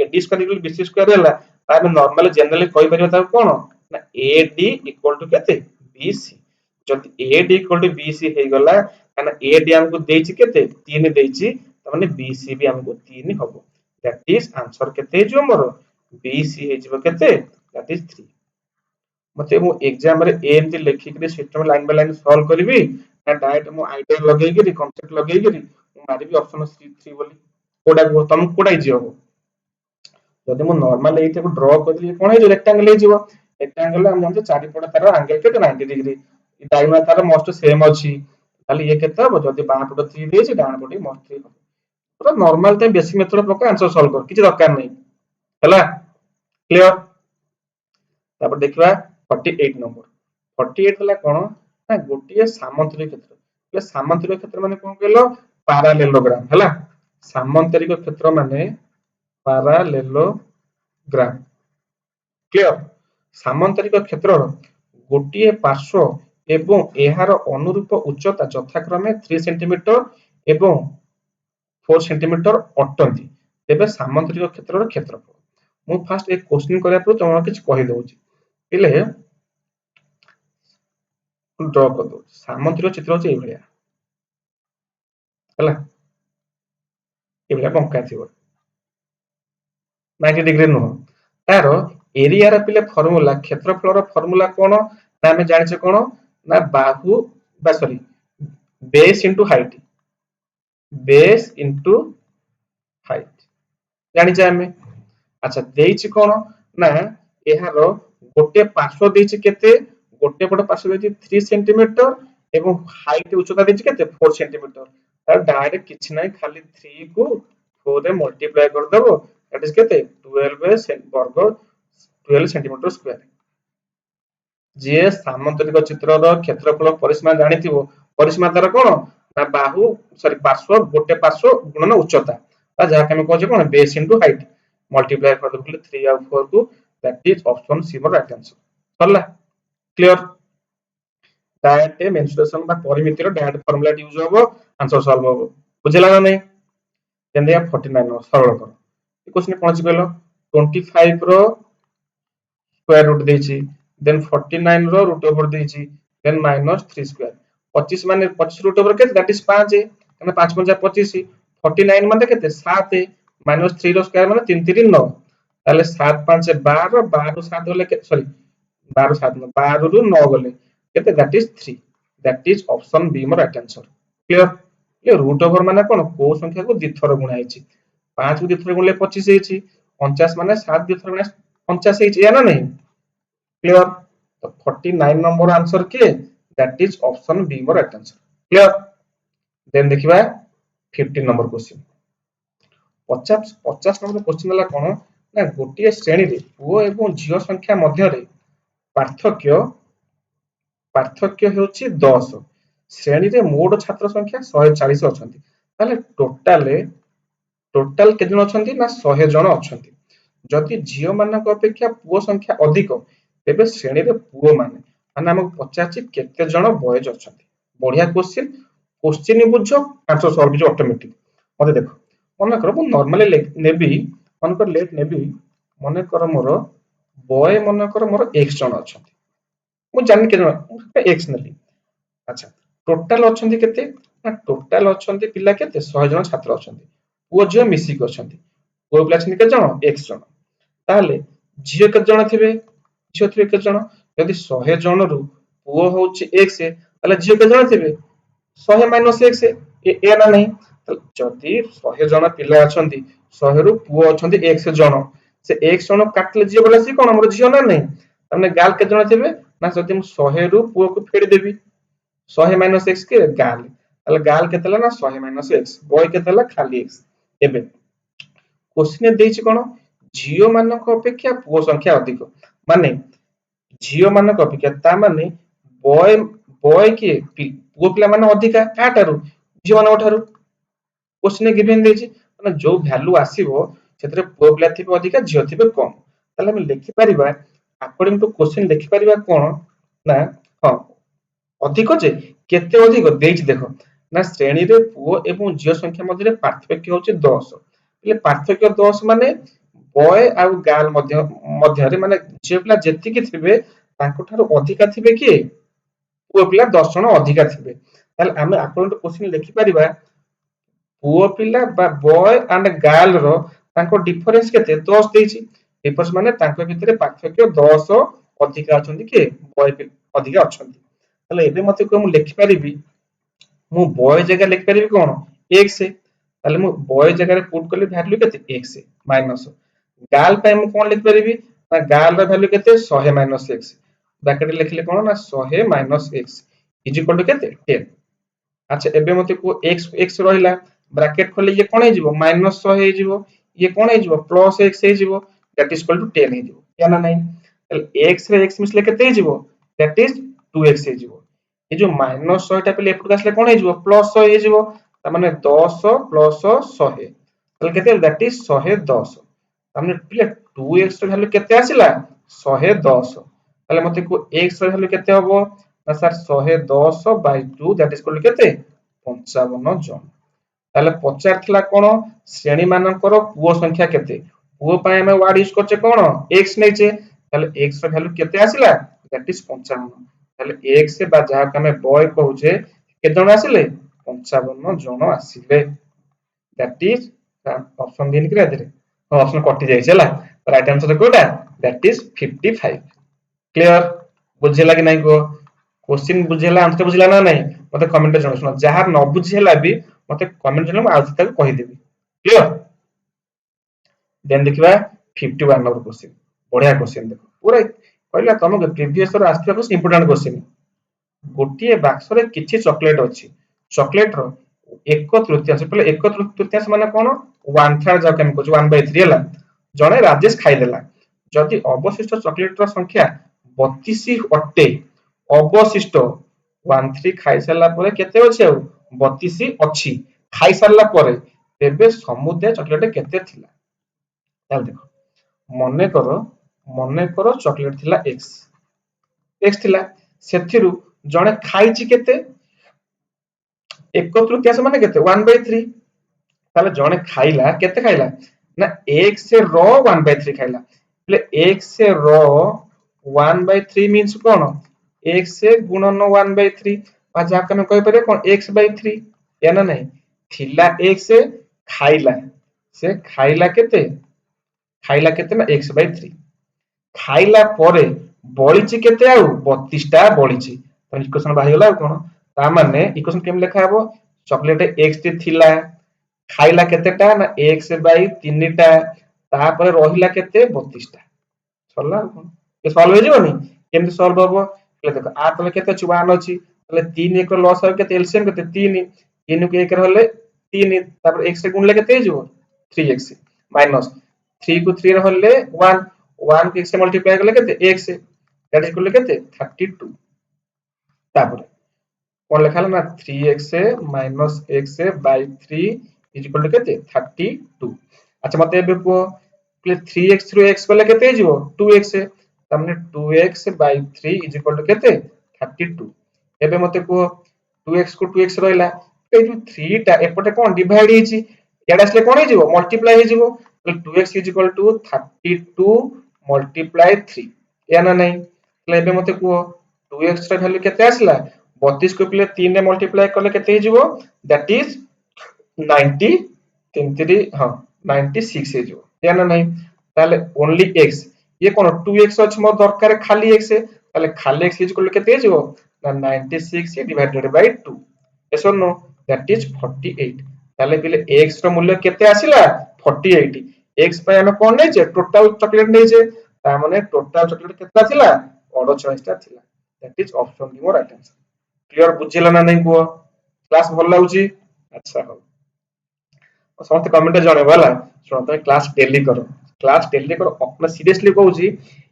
AD square equal BC square हला त हम नॉर्मली जनरली कहि परिबा त कोन ना AD इक्वल टू केते BC जदी AD इक्वल टू BC हे गला काना AD हमको देछि केते 3 देछि त माने BC भी हमको 3 हबो दैट इज आंसर केते जो मोर BC हे जिवो केते दैट इज 3 मते मु एग्जाम रे एमति लिखि के system line by line solve करबी ना डायरेक्ट मु आइडिया लगेई के कांसेप्ट लगेई के मु मारिबी ऑप्शन C3 बोली कोडा को तुम कोडा इजी हो जदि मु नॉर्मल एथे को ड्रॉ कर दिली कोन हे रेक्टेंगल हे जिवो रेक्टेंगल हम जानते चारि पट तार एंगल केते 90 डिग्री डायगोनल तार मोस्ट सेम अछि खाली ये केते हो जदि बाम पट 3 देछि डान पट मोस्ट 3 हो पूरा नॉर्मल ते बेसिक मेथड पका आंसर सॉल्व कर किछि दरकार नै हला क्लियर तापर देखिबा 48 नंबर 48 हला कोन ना गोटिए सामंतरिक क्षेत्र ले सामंतरिक क्षेत्र माने कोन कहलो पैरेललोग्राम हला सामंतरिक क्षेत्र माने पैरेललोग्राम क्लियर सामंतरिक क्षेत्र गोटिए पार्श्व एवं एहार अनुरूप उच्चता यथाक्रमे 3 सेंटीमीटर एवं 4 सेंटीमीटर अटंती तेबे सामंतरिक क्षेत्रर क्षेत्रफल मु फास्ट एक क्वेश्चन करिया पर तुम किछ कहि दउची इले ड्रॉ कर दो सामंतरिक चित्र होची ए भलिया हला ए भलिया बंका थिबो 90 डिग्री नो तारो एरिया रा पिले फार्मूला क्षेत्रफल रा फार्मूला कोन ना हमें जानि छ कोन ना बाहु बा सॉरी बेस इनटू हाइट जानि छ हमें अच्छा देछि कोन ना एहारो गोटे पार्श्व देछि केते गोटे पट पार्श्व देछि 3 सेंटीमीटर एवं हाइट उच्चता देछि केते 4 सेंटीमीटर तार डायरेक्ट किछ नै खाली 3 को 4 रे मल्टीप्लाई कर दबो दैट इज केते 12 वर्ग 12 सेंटीमीटर स्क्वायर जे सामंतरिक चित्रर क्षेत्रफल परिसीमा जानिथिबो परिसीमा तार कोन ना बाहु सॉरी पार्श्व गोटे पार्श्व गुणन उच्चता बा जहा के हम कहजे कोन बेस इनटू हाइट मल्टीप्लाई कर देबो 3 और 4 को that is option C more right answer सरला क्लियर डायरेक्ट मेंस्ट्रुएशन बा परिमितिर डायरेक्ट फार्मूला यूज होबो आंसर सॉल्व होबो बुझला ना नहीं देन दे 49 सरल कर क्वेश्चन कोन छी कहलो 25 रो स्क्वायर रूट देछि देन 49 रो रूट ओवर देछि देन -3 स्क्वायर 25 माने 25 रूट ओवर केते दैट इज 5 माने 5 5 25 49 माने केते 7 -3 रो स्क्वायर माने 3 3 9 ताले 7 5 12 12 रो 7 होले सॉरी 12 7 12 रो 9 गले केते that is 3 that is option B मोर राइट आंसर क्लियर ये रूट ओवर माने कोन को संख्या को द्विथर गुणा हेछि 5 को द्विथर गुणले 25 हेछि 49 माने 7 द्विथर गुणा 50 हेछि या ना नहीं क्लियर तो 49 नंबर आंसर के दैट इज ऑप्शन बी मोर राइट आंसर क्लियर देन देखिबा 15 नंबर क्वेश्चन 50 नंबर क्वेश्चन हला कोन ना गोटिए श्रेणी रे पुओ एवं झियो संख्या मध्य रे पार्थक्य पार्थक्य हेउछि 10 श्रेणी रे मोड छात्र संख्या 140 अछंती ताले टोटल केते जण अछंती ना 100 जण अछंती जदि झियो मानक अपेक्षा पुओ संख्या अधिक तेबे श्रेणी रे पुओ माने माने हमक पचाछि केते जण बॉयज अछंती बढ़िया क्वेश्चन बुझो आंसर सॉल्व जो ऑटोमेटिक मते देखो मन कर मु नॉर्मली नेबी मन कर लेट नेबी मन कर मोर बॉय मन कर मोर x जण अछंती मु जानि के जण x नेली अच्छा टोटल अछंती केते ना टोटल अछंती पिला केते 100 जण छात्र अछंती पुओ झियो मिसी को अछंती पुओ पिला छनि के जण x जण ताले झियो के जण थिबे झियो थिबे के जण यदि 100 जण रु पुओ होउची x ताले झियो के जण थिबे 100 - x ए ना नहीं जदि 100 जण पिला अछंती 100 रु पुओ अछंती x जण से x जण काटले झियो बोला सी कोन हमर झियो ना नहीं तने गाल के जण थिबे ना जदि हम 100 रु पुओ को फेड देबी 100 - x के गाल ताले गाल केतला ना 100 - x बॉय केतला खाली x एबे क्वेश्चन देछि कोन झियो मानक अपेक्षा पुओ संख्या अधिक माने झियो मानक अपेक्षा ता माने बॉय बॉय के पुओ पिला माने अधिका काटारु झियो मानक ठारु क्वेश्चन गिवन देछि माने जो वैल्यू आसीबो सेतरे पुओ पिला थिबे अधिका झियो थिबे कम ताले हम लिखि परिबा अकॉर्डिंग टू क्वेश्चन लिखि परिबा कोन ना हां अधिक जे केते अधिक देछि देखो ना श्रेणी रे पुओ एवं झियो संख्या मध्ये पार्थक्य होछि 10 ले पार्थक्य 10 माने बॉय आ गर्ल मध्य रे माने झियो पिला जेति के थिबे तांको ठारो अधिका थिबे कि पुओ पिला 10 जण अधिका थिबे ताले हम अकॉर्डिंग टू क्वेश्चन लिखि परिबा पुओ पिला बा बॉय एंड गर्ल रो तांको डिफरेंस केते 10 देछि डिफरेंस माने तांको भितरे पार्थक्य 10 अधिका अछंती के बॉय अधिका अछंती ताले एबे मते को हम लिखि परिबी मु बॉय जगह लिखि परिबी कोन x ताले मु बॉय जगह रे पुट करले वैल्यू केते x माइनस गर्ल पे मु कोन लिखि परिबी ना गर्ल रो वैल्यू केते 100 - x ब्रैकेट लिखले कोन ना 100 - x इज इक्वल टू केते 10 अच्छा एबे मते को x x रहिला ब्रैकेट खोले ये कोन हे जिवो -100 हे जिवो ये कोन हे जिवो प्लस x हे जिवो दैट इज इक्वल टू 10 हे जिवो या ना नहीं ताले x रे x मिसले केते हे जिवो दैट इज 2x हे जिवो ये जो -100 टा पे एपट आसले कोन हे जिवो प्लस 100 हे जिवो त माने 10 प्लस 100 ताले केते दैट इज 110 हमने पिले 2x रो वैल्यू केते आसिला 110 ताले मते को x रो वैल्यू केते हबो ना sir 110 by 2 that is equal to केते 55 जन ताले पचार थिला कोन श्रेणी मानकर पुओ संख्या केते पुओ पय हम वर्ड यूज करचे कोन x नैचे ताले x रो वैल्यू केते आसिला दैट इज 55 ताले x बा जहा हम बॉय कहूचे के जण आसिले 55 जन आसिले दैट इज ऑप्शन दिन के आदरे ऑप्शन कटि जाय छला राइट आंसर कोटा दैट इज 55 क्लियर बुझेला कि नहीं को क्वेश्चन बुझेला आंसर बुझेला ना नहीं मते कमेंट रे जणो सुनो जहार न बुझेला भी मते कमेंट जणो आ तक कहि देबी क्लियर देन देखिबा 51 नंबर क्वेश्चन बढ़िया क्वेश्चन देखो पूरा कहला तुमके प्रीवियस रो आस्थिबा को इंपोर्टेंट क्वेश्चन गोटिए बाक्स रे किछि चॉकलेट अछि चॉकलेट रो एक तृतीयांश पहले एक तृतीयांश माने कोन 1/3 जा केम कहू 1/3 हला जणे राजेश खाइ देला जदि अवशिष्ट चॉकलेट रो संख्या 32 अटे अवशिष्ट 13 खाइ सारला परे केते अछि 32 अछि खाइ सारला परे तेबे समुदाय चॉकलेट केते थिला ताल देखो मने करो चॉकलेट थिला x थिला सेथिरु जणे खाइची केते एक तृतीयांश माने केते 1/3 ताले जणे खाइला केते खाइला ना x ର 1/3 खाइला એટલે x ର 1/3 मींस कोन x गुणन 1/3 आ जाके हम कहि पारे कोन x/3 या ना नहीं थिला x खाइला केते ना x/3 खाइला परे बळिची केते आउ 32 टा बळिची तो इक्वेशन बाहि गेला कोन ता माने इक्वेशन केम लेखा हबो चॉकलेट x टी थिला खाइला केतेटा ना x/3 टा तापर रहिला केते 32 टा सरला कोन ये सॉल्व हो जिवनी केमति सॉल्व हबो ले देखो आ तले केते अछि 1 अछि तले 3 1 लॉस हो केते एलसीएम केते 3 3 को 1 रहले 3 तापर x से गुणले केते जिवो 3x माइनस 3 को 3 रहले 1 1 को x से मल्टीप्लाई करले केते x दैट इज इक्वल केते 32 तापर कोन लेखाला ना 3x minus x by 3 is equal to केते 32 अच्छा मते एबे को 3x थ्रू x कले केते जिवो 2x तमने 2x bye 3 is equal to केते 32 एबे मते को 2x को 2x रहला ए जो 3 टा एपटे कोन डिवाइड हेची एडा असले कोन हे जिवो मल्टीप्लाई हे जिवो तो 2x is equal to 32 multiply 3 या ना नहीं ले एबे मते को 2x रा वैल्यू केते आसला 32 को प्ले 3 ने मल्टीप्लाई करले केते हे जिवो दैट इज 90 3 3 हां 96 हे जिवो या ना नहीं ताले ओनली x ये कोन 2x अछि मो दरकार खाली x ताले खाली x इज इक्वल केते हे जिवो ना 96 divided by 2 yes or no that is 48 ताले पिले x रो मूल्य केते आसिला 48 x पे हम कोन नै छे टोटल चॉकलेट नै छे ता माने टोटल चॉकलेट केते थिला 38 टा थिला that is option D more right answer clear बुझिला ना नहीं को क्लास भल लागुची अच्छा हो समस्त कमेंट जणे वाला सुनो तुम क्लास डेली करो अपना सीरियसली कहूची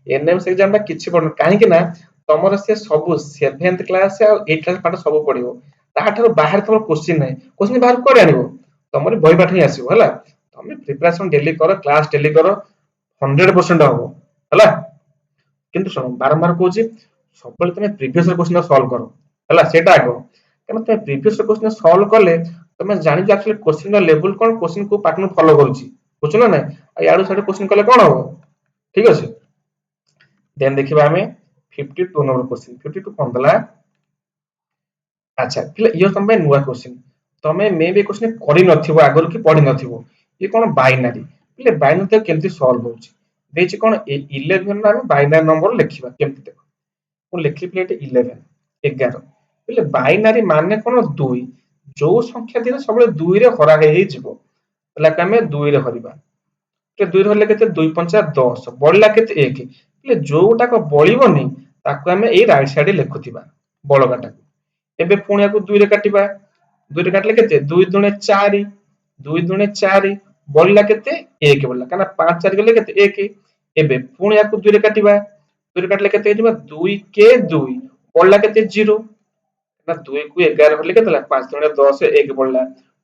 एनएमएस एग्जाम ता किछि पढन काहे कि ना तमर से सब 7th क्लास आ 8th क्लास पाठ सब पढिबो ताठार बाहर तमर क्वेश्चन बाहर कोड आनिबो तमर बही पाठ ही आसीबो हला तमे प्रिपरेशन डेली करो क्लास डेली करो 100% हबो हला किंतु सुनो बारंबार कहूची सबले तमे प्रीवियस क्वेश्चन सॉल्व करो हला सेटा आगो कारण तमे प्रीवियस क्वेश्चन सॉल्व करले तमे जानि जे एक्चुअली क्वेश्चन लेवल कोन क्वेश्चन को पैटर्न फॉलो करूची बुझछ ना नै आ याडू साडू क्वेश्चन कले कोन हो ठीक अछि देन देखिबा हमें 52 नंबर क्वेश्चन 52 कोन दला अच्छा पिले यो तमे नुवा क्वेश्चन तमे मे बे क्वेश्चन करि नथिबो आगर की पढि नथिबो ये कोन बाइनरी पिले बाइनरी तो केमति सॉल्व होची देछि कोन 11 ना हम बाइनरी नंबर लिखिबा केमति देखो ମୁଁ ଲେଖିଲି ଏଠି 11 11 ହେଲେ ବାଇନାରୀ ମାନେ କଣ 2 ଯୋଉ ସଂଖ୍ୟା ଦିରେ ସବୁବେଳେ 2 ରେ ହରା ହେଇଯିବ ତାହେଲେ ଆମେ 2 ରେ ହରିବା କେ 2 ରେ ହରିଲେ କେତେ 2 5 10 ବଳିଲା କେତେ 1 ହେଲେ ଯୋଉଟାକ ବଳିବନି ତାକୁ ଆମେ ଏଇ ରାଇଟ ସାଇड ଲେଖୁଥିବା ବଳଗାଟାକୁ ଏବେ ପୁଣି ଆକୁ 2 ରେ କାଟିବା 2 ରେ କାଟିଲେ କେତେ 2 ଦୁणे 4 2 ଦୁणे 4 ବଳିଲା କେତେ 1 ବଳିଲା କାନା 5 4 ଗଲେ କେତେ 1 ଏବେ ପୁଣି ଆକୁ 2 ରେ କାଟିବା 2 रे काटले केते हेजिबा 2 के 2 पड़ला केते 0 ना 2 को 11 होले केतला 5 दुणे 10 1 पड़ला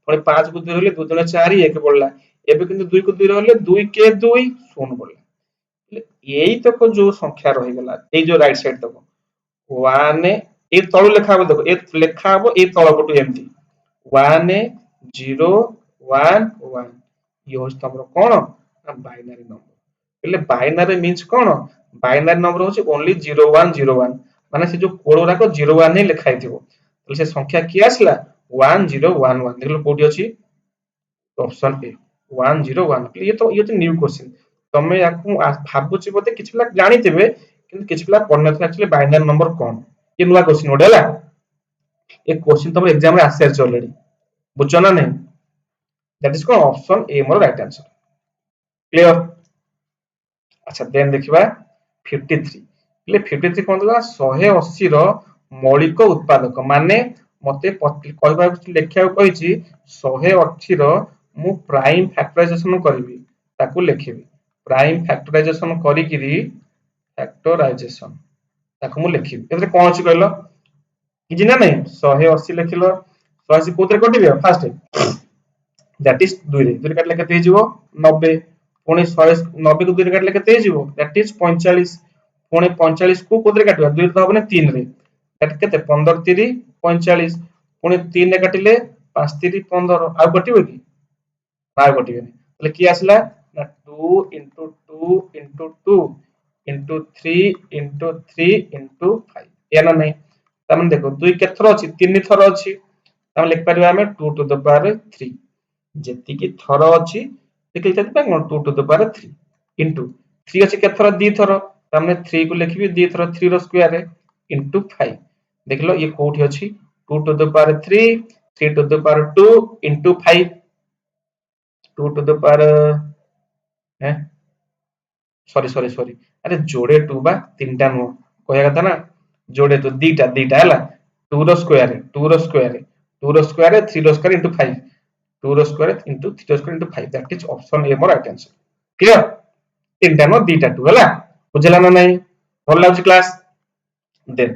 पुणी 5 को 2 होले 2 दुणे 4 1 पड़ला एबे किंतु 2 को 2 रे होले 2 के 2 0 पड़ला एई तक जो संख्या रहि गेला एई जो राइट साइड तक 1 ए तळु लेखा हबो देखो ए लेखा हबो ए तळ पटु एमती 1 0 1 1 ये होस तमरो कोन बाइनरी नंबर એટલે बाइनरी मींस कोन बाइनरी नंबर होची ओनली 0101 माने से जो कोड राको 01 ही लिखा हिथिबो तो से संख्या की आसला 1011 देखलो कोठी अछि ऑप्शन ए 101 ये तो न्यू क्वेश्चन तमे याकू भाबुची बोते किछ पिला जानिथिबे किंतु किछ पिला पढनथि एक्चुअली बाइनरी नंबर कोन ये नुवा क्वेश्चन ओडेला ए क्वेश्चन तमर एग्जाम रे आसे ऑलरेडी बुझो ना नहीं that is cone option A more right answer clear अच्छा देन देखिबा 53 ले 53 कोन दला 180 रो मौलिक उत्पादक माने मते कहबा लेखिया कहिछि 180 रो मु प्राइम फैक्टराइजेशन करबी ताकू लिखिबी प्राइम फैक्टराइजेशन करिकिरी फैक्टराइजेशन ताकू मु लिखिबी एतरे कोन अछि कहलो किछि ना नहीं 180 लिखिलो 180 कोतरे कटिबे फास्ट दैट इज 2 रे 2 रे काटले केते हिजिवो 90 पुणी 100 90 को 2 रे काटले केते हिजिवो दैट इज 45 पुणी 45 को कोदरे काटबा 2 रे तो हबने 3 रे दैट केते 15 3 45 पुणी 3 रे काटिले 5 3 15 आ कटिबो की ना कटिबेनी तले की आसला ना 2 2 2 3 3 5 या ना नहीं तमन देखो 2 केत थरो अछि 3 थरो अछि तम लिख परिबा हमें 2 टू द पावर 3 जेति की थरो अछि लिखि तति पे 2 टू द पावर 3 इनटू 3 अछि केत थरो 2 थरो तमने 3 को लिखबी 2 थरो 3 रो स्क्वायर है इनटू 5 देखलो ये कोठी अछि 2 to the power 3 3 to the power 2 into 5 2 to the power है सॉरी अरे जोड़े 2 बा तीनटा नो कहया कथा ना जोड़े तो दीटा दीटा हला 2 रो स्क्वायर है 2 रो स्क्वायर है 2 रो स्क्वायर है 3 रो स्क्वायर इनटू 5 2 रो स्क्वायर इनटू 3 रो square into 5 that is option A more right answer clear तीनटा नो दीटा 2 हला बुझला ना नहीं भल लागु class then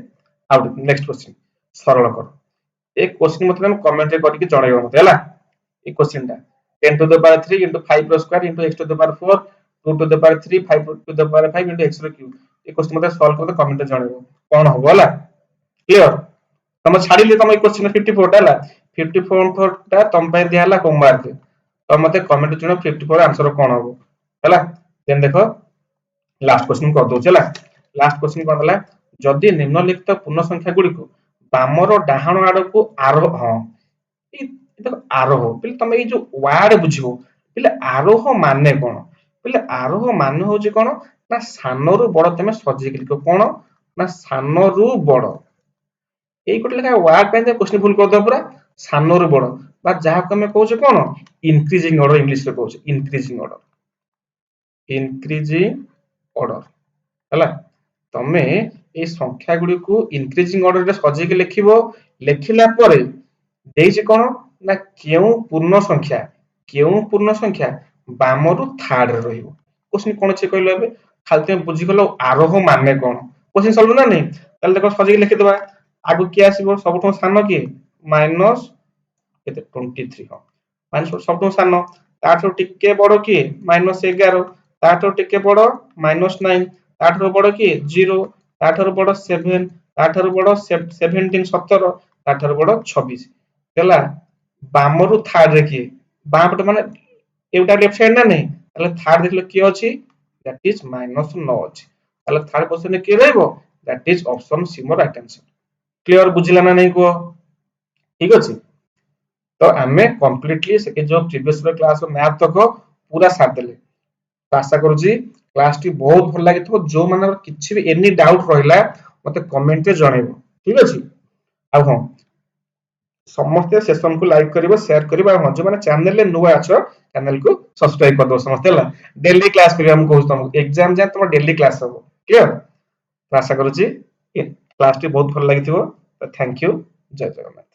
out next question सरल कर एक क्वेश्चन मतलब कमेंट रे करके जणाइबो मते हला ए क्वेश्चन टा 10 to the power 3 into 5 रो square into x to the power 4 2 to the power 3 5 to the power 5 into x row cube A question मते सॉल्व कर कमेंट रे जणाइबो कोन हबो हला क्लियर तम छाडिले तम ए क्वेश्चन 54 टा हला 54 टा तम पे दिया हला होमवर्क तो मते कमेंट जणो 54 आंसर कोन हबो हला देन देखो लास्ट क्वेश्चन कर दो चला लास्ट क्वेश्चन कोन हला जदि निम्नलिखित पूर्ण संख्या गुडी को बामर डाहाण आड़ को आरोह हां देखो आरोह पहले तुम ये जो वर्ड बुझिबो पहले आरोह माने कोन पहले आरोह माने होची कोन ना सानरु बड़ तमे सजे के लिखो कोन ना सानरु बड़ एई कोटे लेखा वर्ड पे क्वेश्चन भूल कर दो पूरा सानरु बड़ बा जहा को हमें कहउछ कोन इंक्रीजिंग ऑर्डर इंग्लिश रे कहउछ इंक्रीजिंग ऑर्डर हला तमे ए संख्या गुडी को इंक्रीजिंग ऑर्डर रे सजे के लिखिबो लिखिला परे देइछ कोन ना केउ पूर्ण संख्या बामरु थर्ड रे रहिबो क्वेश्चन कोन छै कहलो एबे खाली तुम बुझी गलो आरोह माने कोन क्वेश्चन सॉल्व ना नहीं ताले देखो सजे के लिखि देबा आगु की आसीबो सबठो सानो की माइनस केते 23 हो माइनस सबठो सानो ताठो टिके बडो की -11 ताठो टिके बडो -9 ताठो बडो की 0 ताठो बडो 7 ताठो बडो 17 17 ताठो बडो 26 ହେଲା ବାମରୁ ଥାର୍ଡ ରେ କିଏ ବାମ ପଟେ ମାନେ ଏଉଟା ଲେଫ୍ଟ ସାଇड ନା ନାହିଁ ତାହେଲେ ଥାର୍ଡ ଦେଖିଲେ କିଏ ଅଛି दैट इज -9 ଅଛି ତାହେଲେ ଥାର୍ଡ ପୋଜିଶନ ରେ କିଏ ରହିବ that is option C more right answer clear बुझिला ना नहीं को ठीक अछि तो हमें कंप्लीटली से जो प्रीवियस क्लास रो मैथ तक पूरा साथ देले तो आशा करू जी क्लास टी बहुत भल लागि तो जो मानर किछि भी एनी डाउट रहिला मते कमेंट रे जणाइबो ठीक अछि आ हां समस्त सेशन को लाइक करिवो शेयर करिवो आ जो माने चैनल रे नुवा अछ चैनल को सब्सक्राइब कर दो समस्त हला डेली क्लास करिया हम कहू तुम एग्जाम जाय तुम डेली क्लास हो क्लियर तो आशा करू जी क्लास टी बहुत भल लागि थेंक यू जय जगन्नाथ।